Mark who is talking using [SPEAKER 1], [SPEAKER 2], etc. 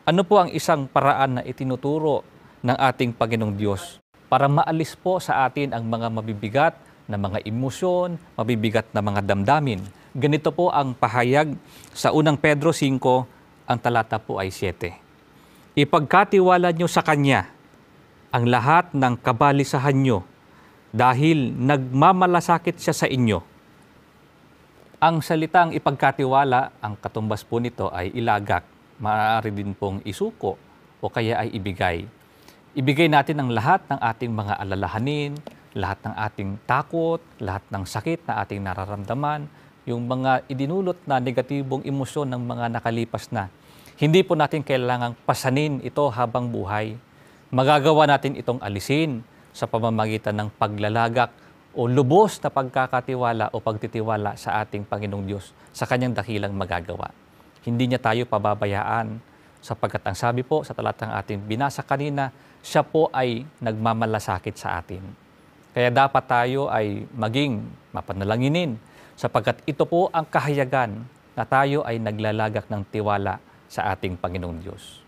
[SPEAKER 1] Ano po ang isang paraan na itinuturo ng ating Panginoong Diyos para maalis po sa atin ang mga mabibigat na mga emosyon, mabibigat na mga damdamin? Ganito po ang pahayag sa unang Pedro 5, ang talata po ay 7. Ipagkatiwala nyo sa Kanya ang lahat ng kabalisahan nyo dahil nagmamalasakit siya sa inyo. Ang salitang ipagkatiwala, ang katumbas po nito ay ilagak. Maaari din pong isuko o kaya ay ibigay. Ibigay natin ang lahat ng ating mga alalahanin, lahat ng ating takot, lahat ng sakit na ating nararamdaman, yung mga idinulot na negatibong emosyon ng mga nakalipas na. Hindi po natin kailangang pasanin ito habang buhay. Magagawa natin itong alisin sa pamamagitan ng paglalagak o lubos na pagkakatiwala o pagtitiwala sa ating Panginoong Diyos sa Kanyang dakilang magagawa. Hindi niya tayo pababayaan sapagkat ang sabi po sa talatang ating binasa kanina, siya po ay nagmamalasakit sa atin. Kaya dapat tayo ay maging mapanalanginin sapagkat ito po ang kahayagan na tayo ay naglalagak ng tiwala sa ating Panginoong Diyos.